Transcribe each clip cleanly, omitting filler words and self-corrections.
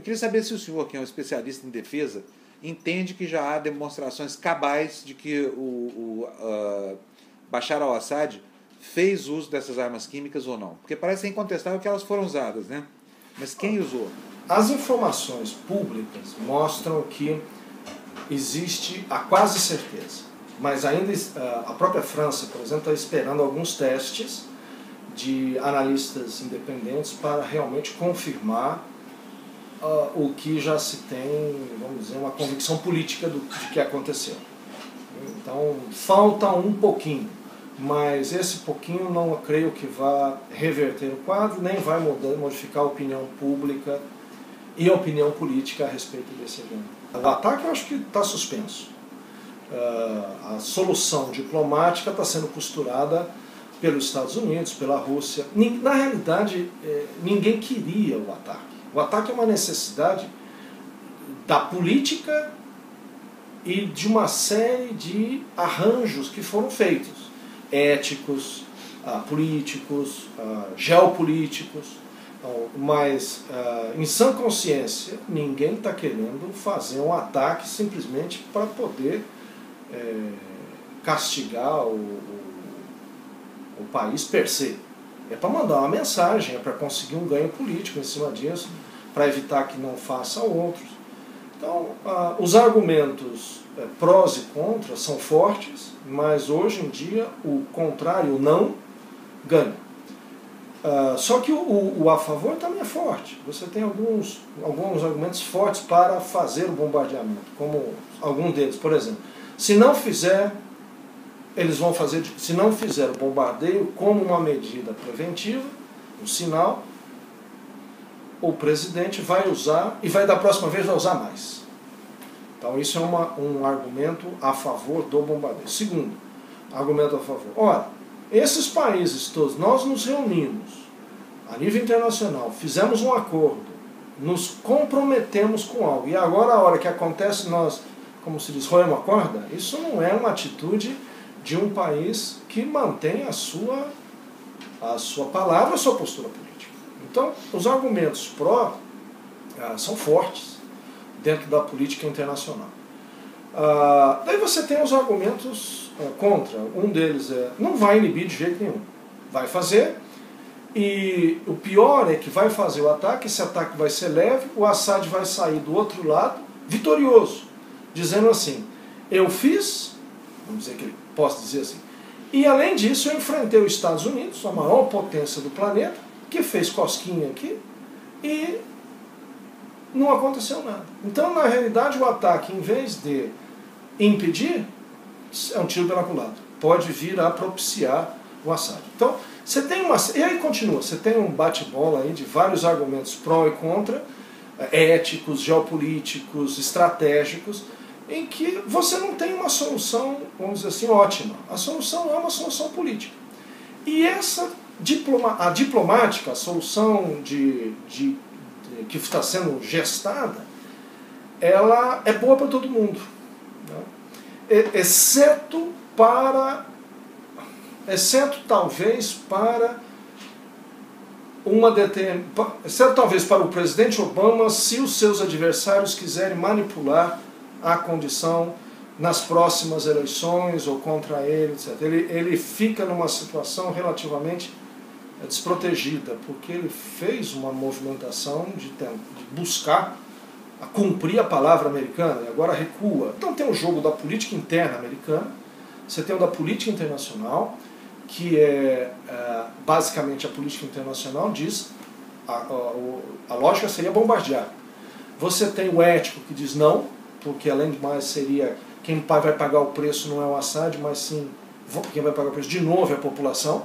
queria saber se o senhor, que é um especialista em defesa, entende que já há demonstrações cabais de que o Bashar al-Assad fez uso dessas armas químicas ou não. Porque parece incontestável que elas foram usadas, né? Mas quem usou? As informações públicas mostram que existe a quase certeza, mas ainda a própria França, por exemplo, está esperando alguns testes de analistas independentes para realmente confirmar o que já se tem, vamos dizer, uma convicção política de que aconteceu. Então, falta um pouquinho, mas esse pouquinho não creio que vá reverter o quadro, nem vai modificar a opinião pública e a opinião política a respeito desse evento. O ataque eu acho que está suspenso. A solução diplomática está sendo costurada pelos Estados Unidos, pela Rússia. Na realidade, ninguém queria o ataque. O ataque é uma necessidade da política e de uma série de arranjos que foram feitos, éticos, políticos, geopolíticos, mas em sã consciência ninguém está querendo fazer um ataque simplesmente para poder castigar o país per se. É para mandar uma mensagem, é para conseguir um ganho político em cima disso, para evitar que não faça outros. Então, os argumentos prós e contras são fortes, mas hoje em dia o contrário, o não, ganha. Só que o a favor também é forte. Você tem alguns argumentos fortes para fazer o bombardeamento, como algum deles, por exemplo, se não fizer o bombardeio como uma medida preventiva, um sinal, o presidente vai usar, e da próxima vez vai usar mais. Então isso é um argumento a favor do bombardeio. Segundo, argumento a favor. Olha, esses países todos, nós nos reunimos a nível internacional, fizemos um acordo, nos comprometemos com algo, e agora a hora que acontece nós, como se diz, roemos a corda, isso não é uma atitude de um país que mantém a sua palavra, a sua postura política. Então, os argumentos pró são fortes dentro da política internacional. Daí você tem os argumentos contra. Um deles não vai inibir de jeito nenhum. Vai fazer, e o pior é que vai fazer o ataque, esse ataque vai ser leve, o Assad vai sair do outro lado vitorioso, dizendo assim, eu fiz, vamos dizer que ele possa dizer assim, e além disso eu enfrentei os Estados Unidos, a maior potência do planeta, que fez cosquinha aqui, e não aconteceu nada. Então, na realidade, o ataque, em vez de impedir, é um tiro pela culatra. Pode vir a propiciar o Assad. Então, você tem e aí continua, você tem um bate-bola aí de vários argumentos pró e contra, éticos, geopolíticos, estratégicos, em que você não tem uma solução, vamos dizer assim, ótima. A solução é uma solução política. E a diplomática, a solução que está sendo gestada, ela é boa para todo mundo, né? Exceto talvez para o presidente Obama, se os seus adversários quiserem manipular a condição nas próximas eleições ou contra ele, etc. Ele fica numa situação relativamente desprotegida, porque ele fez uma movimentação de buscar cumprir a palavra americana e agora recua. Então tem o jogo da política interna americana, você tem o da política internacional, que basicamente a política internacional diz a lógica seria bombardear. Você tem o ético que diz não, porque além de mais seria quem vai pagar o preço não é o Assad, mas sim quem vai pagar o preço de novo é a população.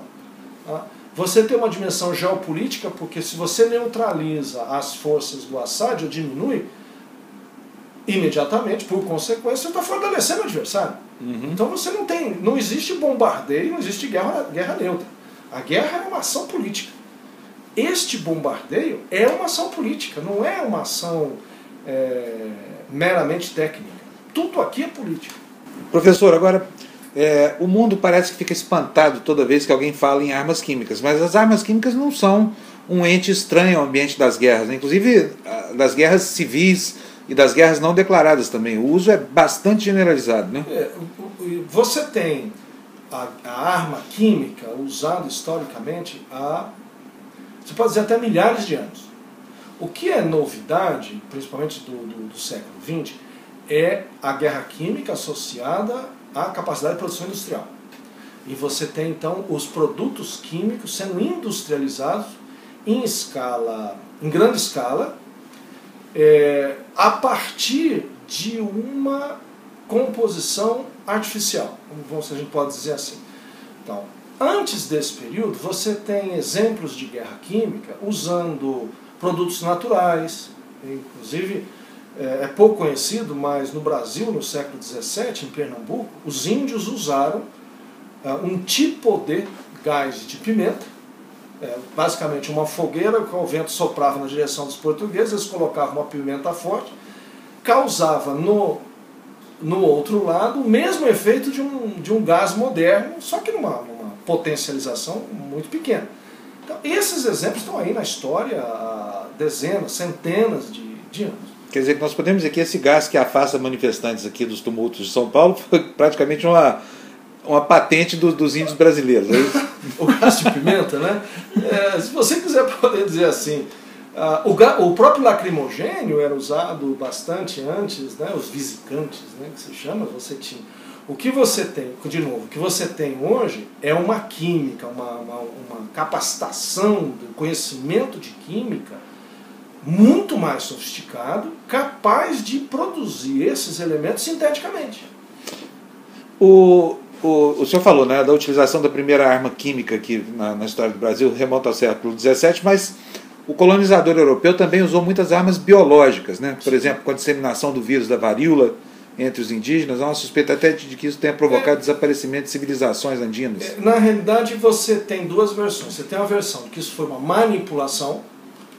Você tem uma dimensão geopolítica, porque se você neutraliza as forças do Assad ou diminui, imediatamente, por consequência, você está fortalecendo o adversário. Uhum. Então você não existe bombardeio, não existe guerra neutra. A guerra é uma ação política. Este bombardeio é uma ação política, não é uma ação meramente técnica. Tudo aqui é política. Professor, agora, o mundo parece que fica espantado toda vez que alguém fala em armas químicas, mas as armas químicas não são um ente estranho ao ambiente das guerras, né? Inclusive das guerras civis e das guerras não declaradas também. O uso é bastante generalizado, né? Você tem a arma química usada historicamente há, você pode dizer, até milhares de anos. O que é novidade, principalmente do século XX, é a guerra química associada à capacidade de produção industrial. E você tem, então, os produtos químicos sendo industrializados em grande escala, a partir de uma composição artificial, se a gente pode dizer assim. Então, antes desse período, você tem exemplos de guerra química usando produtos naturais, inclusive é pouco conhecido, mas no Brasil, no século XVII, em Pernambuco, os índios usaram um tipo de gás de pimenta, basicamente uma fogueira que o vento soprava na direção dos portugueses, eles colocavam uma pimenta forte, causava no outro lado o mesmo efeito de um gás moderno, só que numa potencialização muito pequena. Então, esses exemplos estão aí na história há dezenas, centenas de anos. Quer dizer que nós podemos dizer que esse gás que afasta manifestantes aqui dos tumultos de São Paulo foi praticamente uma patente dos índios brasileiros. É isso? O gás de pimenta, né? Se você quiser poder dizer assim, o próprio lacrimogênio era usado bastante antes, né? Os visicantes, né? Que se chama, você tinha. O que você tem, de novo, o que você tem hoje é uma química, uma capacitação do conhecimento de química muito mais sofisticado, capaz de produzir esses elementos sinteticamente. O senhor falou, né, da utilização da primeira arma química aqui na história do Brasil, remonta ao século XVII, mas o colonizador europeu também usou muitas armas biológicas, né? Por exemplo, com a disseminação do vírus da varíola entre os indígenas, há uma suspeita até de que isso tenha provocado desaparecimento de civilizações andinas. Na realidade, você tem duas versões. Você tem uma versão de que isso foi uma manipulação,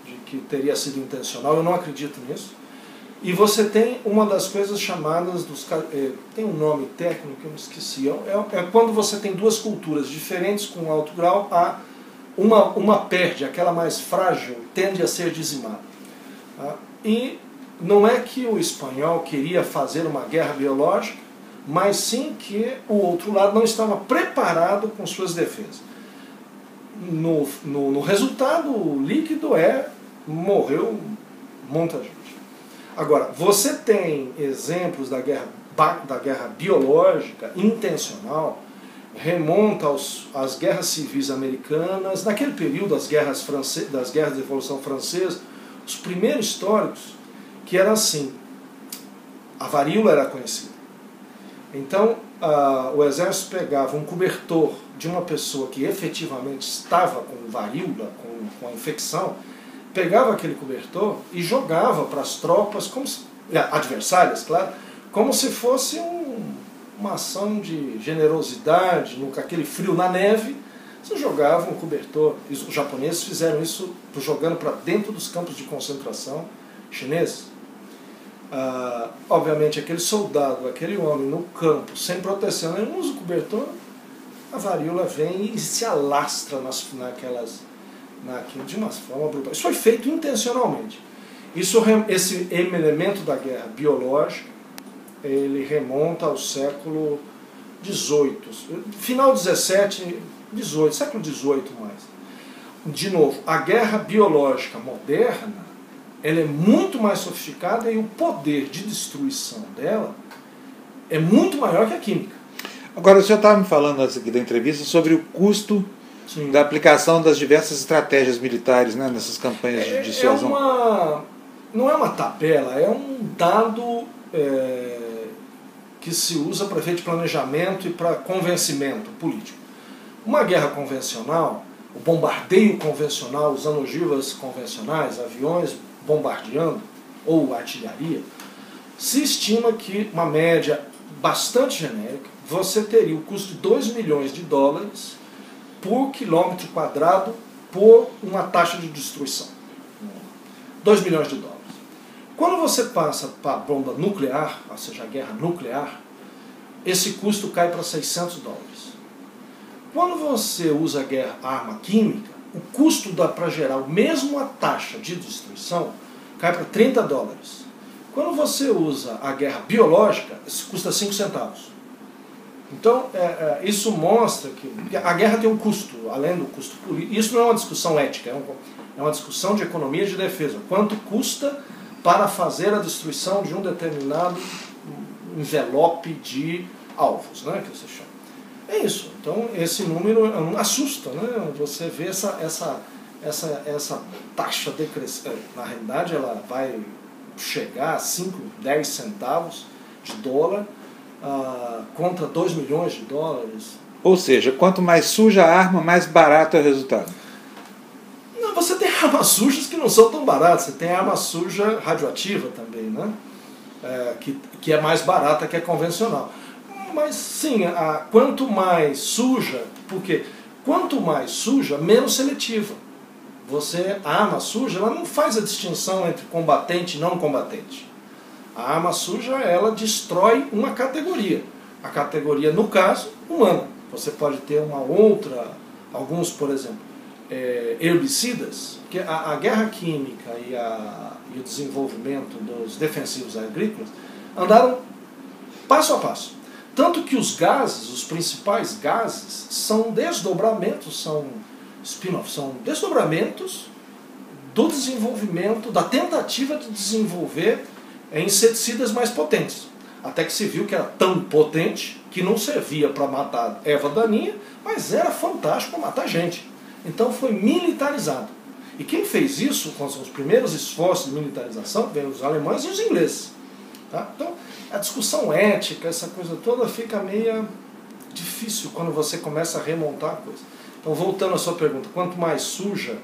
de que teria sido intencional, eu não acredito nisso. E você tem uma das coisas chamadas, tem um nome técnico que eu me esqueci, é quando você tem duas culturas diferentes com alto grau, uma perde, aquela mais frágil tende a ser dizimada. E não é que o espanhol queria fazer uma guerra biológica, mas sim que o outro lado não estava preparado com suas defesas. No resultado, o líquido morreu muita gente. Agora, você tem exemplos da guerra biológica intencional, remonta às guerras civis americanas, naquele período das guerras da Revolução Francesa, os primeiros históricos, que era assim, a varíola era conhecida. Então, o exército pegava um cobertor de uma pessoa que efetivamente estava com varíola, com a infecção, pegava aquele cobertor e jogava para as tropas, adversárias, claro, como se fosse uma ação de generosidade, com aquele frio na neve, você jogava um cobertor. Os japoneses fizeram isso jogando para dentro dos campos de concentração chineses. Obviamente, aquele soldado, aquele homem no campo, sem proteção, ele não usa o cobertor, a varíola vem e se alastra naquilo de uma forma brutal. Isso foi feito intencionalmente. Esse elemento da guerra biológica, ele remonta ao século XVIII, final XVII, XVIII, século XVIII mais. De novo, a guerra biológica moderna, ela é muito mais sofisticada e o poder de destruição dela é muito maior que a química. Agora, o senhor estava me falando antes aqui da entrevista sobre o custo da aplicação das diversas estratégias militares, né, nessas campanhas de dissuasão. Não é uma tabela, é um dado que se usa para efeito de planejamento e para convencimento político. Uma guerra convencional, o bombardeio convencional, usando ogivas convencionais, aviões bombardeando, ou artilharia, se estima que, uma média bastante genérica, você teria o custo de $2 milhões por quilômetro quadrado por uma taxa de destruição. $2 milhões. Quando você passa para a bomba nuclear, ou seja, a guerra nuclear, esse custo cai para $600. Quando você usa a arma química, o custo para gerar a mesma taxa de destruição cai para $30. Quando você usa a guerra biológica, isso custa 5 centavos. Então, isso mostra que a guerra tem um custo, além do custo político. Isso não é uma discussão ética, é uma discussão de economia de defesa. Quanto custa para fazer a destruição de um determinado envelope de alvos, né, que você chama. É isso. Então, esse número assusta, né? Você vê essa taxa decrescente. Na realidade, ela vai chegar a 5, 10 centavos de dólar contra 2 milhões de dólares. Ou seja, quanto mais suja a arma, mais barato é o resultado. Não, você tem armas sujas que não são tão baratas. Você tem arma suja radioativa também, né? Que é mais barata que a convencional. Mas sim, quanto mais suja, porque quanto mais suja, menos seletiva. A arma suja, ela não faz a distinção entre combatente e não combatente. A arma suja, ela destrói uma categoria. A categoria, no caso, humana. Você pode ter uma outra, alguns, por exemplo, herbicidas, porque a guerra química e o desenvolvimento dos defensivos agrícolas andaram passo a passo. Tanto que os gases, os principais gases, são desdobramentos, são spin-offs, são desdobramentos do desenvolvimento, da tentativa de desenvolver inseticidas mais potentes. Até que se viu que era tão potente que não servia para matar erva daninha, mas era fantástico para matar gente. Então foi militarizado. E quem fez isso, com os primeiros esforços de militarização, veio os alemães e os ingleses. Tá? Então, a discussão ética, essa coisa toda, fica meio difícil quando você começa a remontar a coisa. Então, voltando à sua pergunta, quanto mais suja,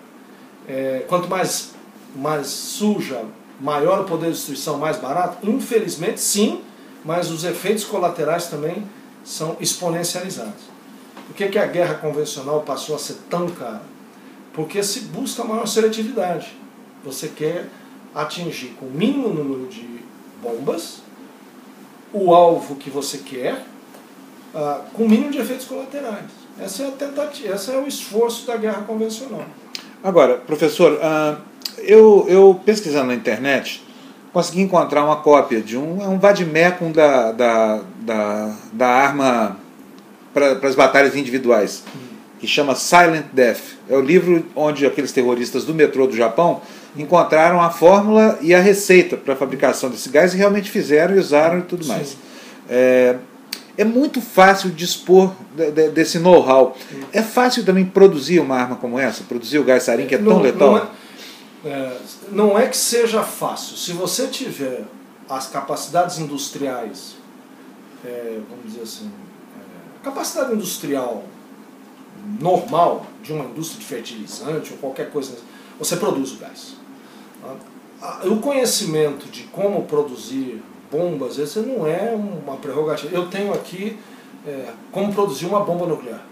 maior o poder de destruição, mais barato? Infelizmente, sim, mas os efeitos colaterais também são exponencializados. Por que a guerra convencional passou a ser tão cara? Porque se busca maior seletividade. Você quer atingir com o mínimo número de bombas o alvo que você quer, com o mínimo de efeitos colaterais. Essa é a tentativa, esse é o esforço da guerra convencional. Agora, professor, eu pesquisando na internet consegui encontrar uma cópia de um vademecum da arma para as batalhas individuais, que chama Silent Death. É o livro onde aqueles terroristas do metrô do Japão encontraram a fórmula e a receita para a fabricação desse gás e realmente fizeram e usaram e tudo mais. É muito fácil dispor desse know-how. É fácil também produzir uma arma como essa, produzir o gás sarin, que é tão letal? Não é que seja fácil. Se você tiver as capacidades industriais, vamos dizer assim, capacidade industrial normal de uma indústria de fertilizante ou qualquer coisa, você produz o gás. O conhecimento de como produzir bombas, esse não é uma prerrogativa. Eu tenho aqui como produzir uma bomba nuclear.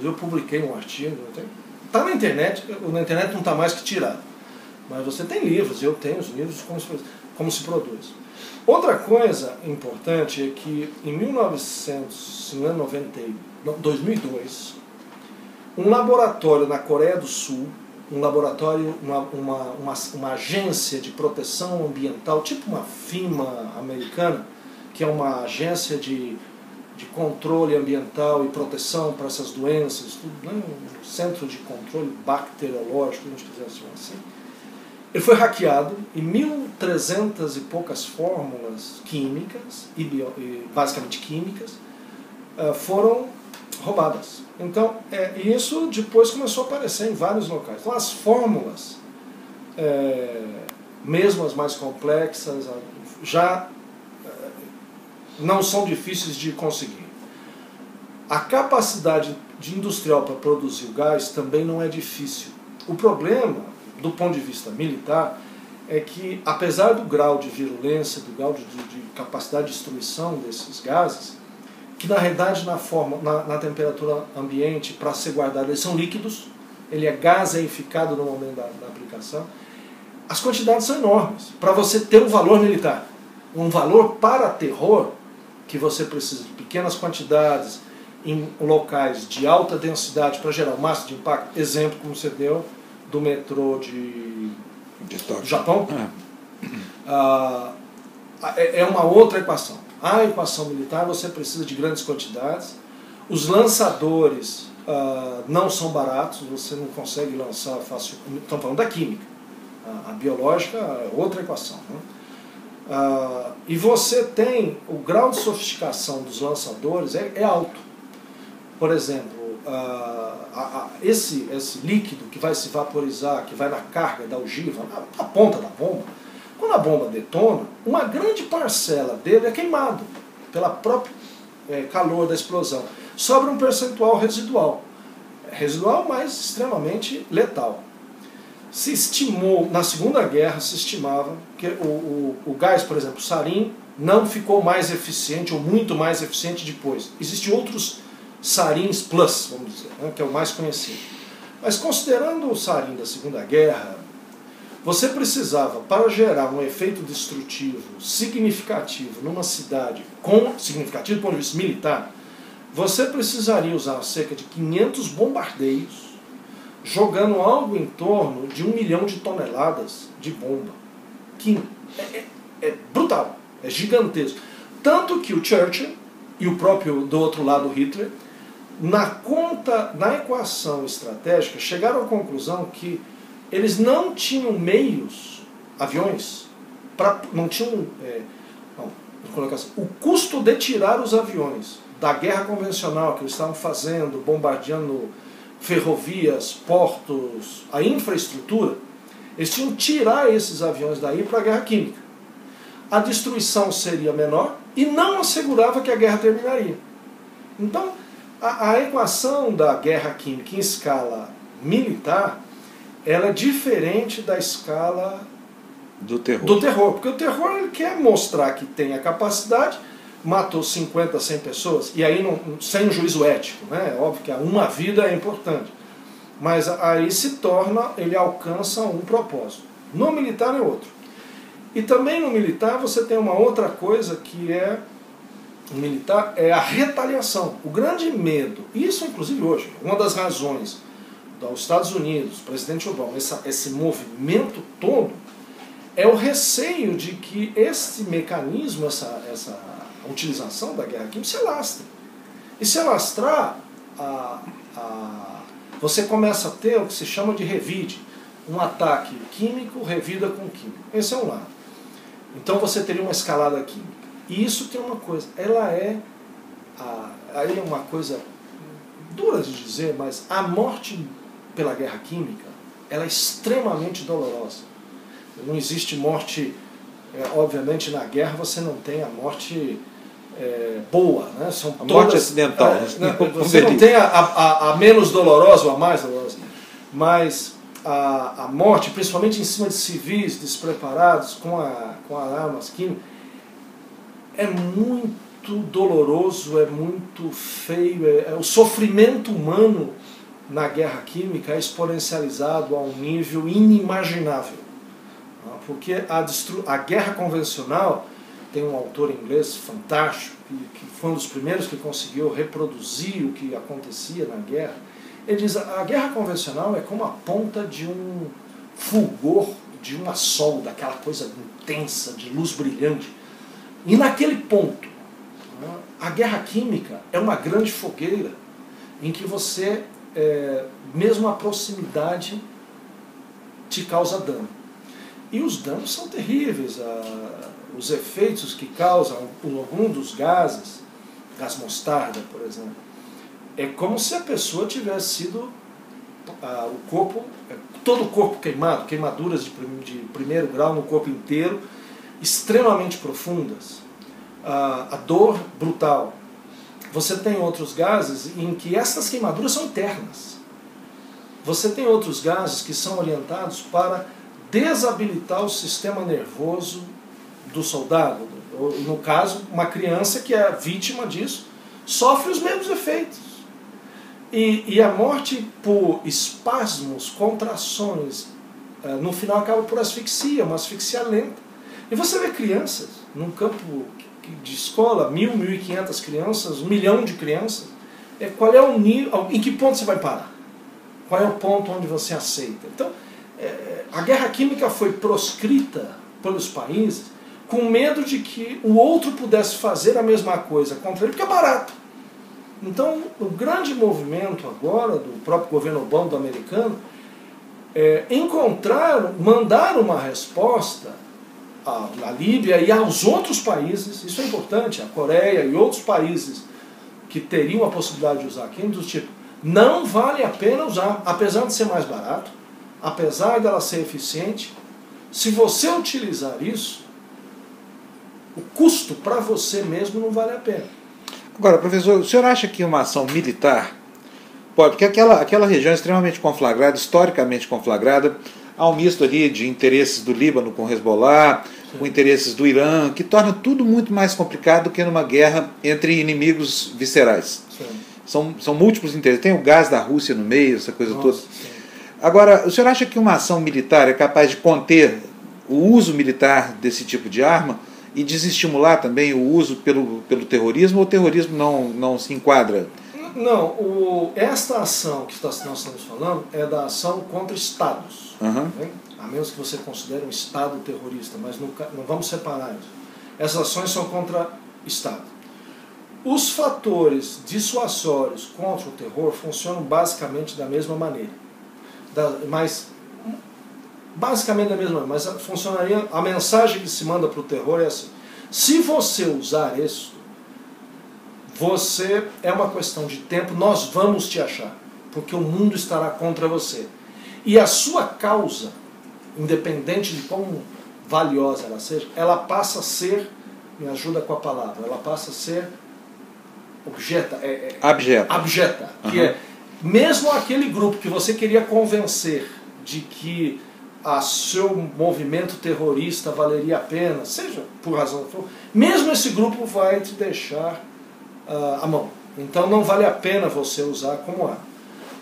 Eu publiquei um artigo, está na internet não está mais que tirado. Mas você tem livros, eu tenho os livros como se produz. Outra coisa importante é que em 2002, um laboratório na Coreia do Sul, uma agência de proteção ambiental, tipo uma FEMA americana, que é uma agência de controle ambiental e proteção para essas doenças, tudo, né? Um centro de controle bacteriológico, se a gente quiser chamar assim. Ele foi hackeado e 1.300 e poucas fórmulas químicas, basicamente químicas, foram roubadas. Então, isso depois começou a aparecer em vários locais. Então, as fórmulas, mesmo as mais complexas, já não são difíceis de conseguir. A capacidade industrial para produzir o gás também não é difícil. O problema, do ponto de vista militar, é que, apesar do grau de virulência, do grau de capacidade de destruição desses gases, que na realidade na temperatura ambiente, para ser guardado, eles são líquidos, ele é gaseificado no momento da aplicação, as quantidades são enormes. Para você ter um valor militar, um valor para terror, que você precisa de pequenas quantidades, em locais de alta densidade para gerar o máximo de impacto, exemplo como você deu do metrô do Japão, é uma outra equação. A equação militar você precisa de grandes quantidades, os lançadores não são baratos, você não consegue lançar fácil. Estamos falando da química, a biológica é outra equação, né? E você tem o grau de sofisticação dos lançadores é alto. Por exemplo, esse líquido que vai se vaporizar, que vai na carga da ogiva, na ponta da bomba, quando a bomba detona, uma grande parcela dele é queimado pelo próprio calor da explosão. Sobra um percentual residual. Residual, mas extremamente letal. Se estimou, na Segunda Guerra se estimava que o gás, por exemplo, o sarin, não ficou mais eficiente ou muito mais eficiente depois. Existem outros sarins plus, vamos dizer, né, que é o mais conhecido. Mas considerando o sarin da Segunda Guerra, você precisava, para gerar um efeito destrutivo significativo numa cidade, significativo do ponto de vista militar, você precisaria usar cerca de 500 bombardeios, jogando algo em torno de 1 milhão de toneladas de bomba. Que é brutal, é gigantesco. Tanto que o Churchill e o próprio, do outro lado, Hitler, na equação estratégica, chegaram à conclusão que eles não tinham meios, aviões, não tinham, vou colocar assim, o custo de tirar os aviões da guerra convencional que eles estavam fazendo, bombardeando ferrovias, portos, a infraestrutura, eles tinham que tirar esses aviões daí para a guerra química. A destruição seria menor e não assegurava que a guerra terminaria. Então, a equação da guerra química em escala militar, ela é diferente da escala do terror. Porque o terror ele quer mostrar que tem a capacidade, matou 50, 100 pessoas, e aí sem um juízo ético, né? É óbvio que uma vida é importante, mas aí ele alcança um propósito. No militar é outro. E também no militar você tem uma outra coisa que no militar é a retaliação. O grande medo, isso inclusive hoje, uma das razões dos Estados Unidos, presidente Obama, esse movimento todo, é o receio de que esse mecanismo, essa utilização da guerra química se alastre. E se alastrar, você começa a ter o que se chama de revide. Um ataque químico revida com químico. Esse é um lado. Então você teria uma escalada química. E isso tem uma coisa, aí é uma coisa dura de dizer, mas a morte pela guerra química, ela é extremamente dolorosa. Não existe morte, obviamente na guerra você não tem a morte boa, né? São todas, morte acidental. Você não tem a menos dolorosa ou a mais dolorosa, mas a morte, principalmente em cima de civis despreparados com armas químicas, é muito doloroso, é muito feio, o sofrimento humano na guerra química é exponencializado a um nível inimaginável. Porque a guerra convencional, tem um autor inglês fantástico, que foi um dos primeiros que conseguiu reproduzir o que acontecia na guerra. Ele diz, a guerra convencional é como a ponta de um fulgor, de uma solda, aquela coisa intensa, de luz brilhante. E naquele ponto, a guerra química é uma grande fogueira, em que você, mesmo a proximidade, te causa dano. E os danos são terríveis, os efeitos que causam algum dos gases, gás mostarda, por exemplo, é como se a pessoa tivesse sido, todo o corpo queimado, queimaduras de primeiro grau no corpo inteiro, extremamente profundas, a dor brutal. Você tem outros gases em que essas queimaduras são internas. Você tem outros gases que são orientados para desabilitar o sistema nervoso do soldado. No caso, uma criança que é vítima disso sofre os mesmos efeitos. E a morte por espasmos, contrações, no final acaba por asfixia, uma asfixia lenta. E você vê crianças num campo de escola, 1.000, 1.500 crianças, 1 milhão de crianças, qual é o nível, em que ponto você vai parar? Qual é o ponto onde você aceita? Então, a guerra química foi proscrita pelos países com medo de que o outro pudesse fazer a mesma coisa contra ele, porque é barato. Então, o grande movimento agora do próprio governo Obama, do americano, mandar uma resposta à Líbia e aos outros países, isso é importante, a Coreia e outros países que teriam a possibilidade de usar químicos, do tipo, não vale a pena usar, apesar de ser mais barato, apesar dela ser eficiente, se você utilizar isso, o custo para você mesmo não vale a pena. Agora, professor, o senhor acha que uma ação militar pode, porque aquela região é extremamente conflagrada, historicamente conflagrada, há um misto ali de interesses do Líbano com Hezbollah, com interesses do Irã, que torna tudo muito mais complicado do que numa guerra entre inimigos viscerais. São múltiplos interesses. Tem o gás da Rússia no meio, essa coisa toda. Sim. Agora, o senhor acha que uma ação militar é capaz de conter o uso militar desse tipo de arma e desestimular também o uso pelo terrorismo, ou o terrorismo não se enquadra? Não, esta ação que nós estamos falando é da ação contra estados. Né? A menos que você considere um estado terrorista, mas não vamos separar isso. Essas ações são contra estado. Os fatores dissuasórios contra o terror funcionam basicamente da mesma maneira. Basicamente da mesma maneira, mas funcionaria, a mensagem que se manda para o terror é assim: se você usar isso, é uma questão de tempo, nós vamos te achar, porque o mundo estará contra você. E a sua causa, independente de quão valiosa ela seja, ela passa a ser, me ajuda com a palavra, ela passa a ser abjeta. Que é, mesmo aquele grupo que você queria convencer de que seu movimento terrorista valeria a pena, seja por razão que for, mesmo esse grupo vai te deixar a mão. Então não vale a pena você usar como arma.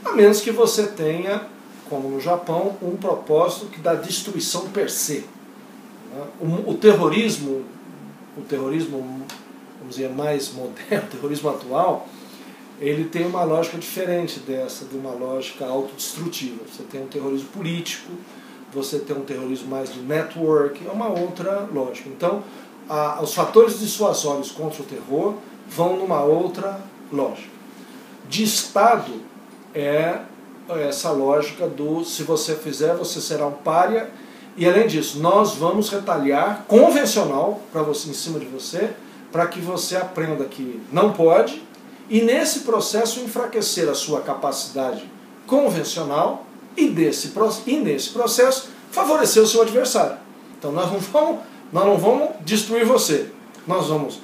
A menos que você tenha, como no Japão, um propósito que dá destruição per se. O terrorismo, vamos dizer, mais moderno, o terrorismo atual, ele tem uma lógica diferente dessa, de uma lógica autodestrutiva. Você tem um terrorismo político, você tem um terrorismo mais de network, é uma outra lógica. Então, os fatores dissuasórios contra o terror vão numa outra lógica. De Estado é essa lógica do se você fizer, você será um pária, e além disso, nós vamos retaliar convencional para você, em cima de você, para que você aprenda que não pode, e nesse processo enfraquecer a sua capacidade convencional e nesse processo favorecer o seu adversário. Então nós não vamos destruir você, nós vamos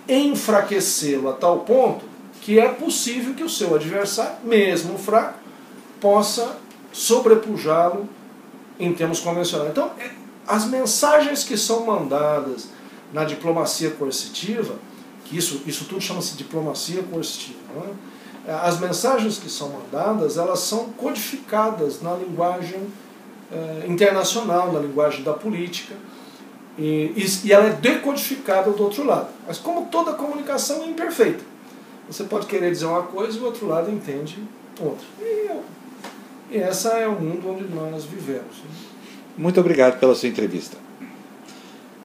enfraquecê-lo a tal ponto que é possível que o seu adversário, mesmo fraco, possa sobrepujá-lo em termos convencionais. Então, as mensagens que são mandadas na diplomacia coercitiva, que isso tudo chama-se diplomacia coercitiva, né? As mensagens que são mandadas, elas são codificadas na linguagem internacional, na linguagem da política, e ela é decodificada do outro lado. Mas como toda comunicação é imperfeita, você pode querer dizer uma coisa e o outro lado entende outra. E esse é o mundo onde nós vivemos. Muito obrigado pela sua entrevista.